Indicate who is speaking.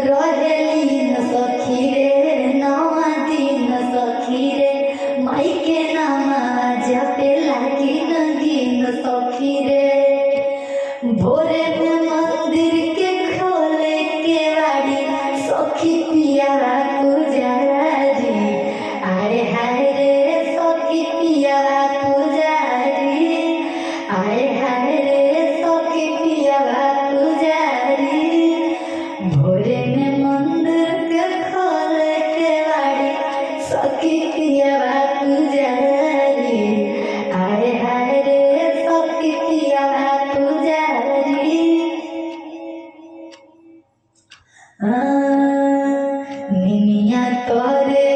Speaker 1: रहेली न सखी रे नवा दिन सखी रे माइके नमाज पे लागी नगीन सखी रे भोरे में मंदिर के खोले के वाड़ी सखी पिया पुजारी आए हाय रे सखी पिया पुजारी आए हाय रे सखी पिया पुजारी भोरे में मंदिर के खोले के वाड़ी सखी पिया पुजारी आए हाय रे सखी पिया पुजारी निमिया तोरे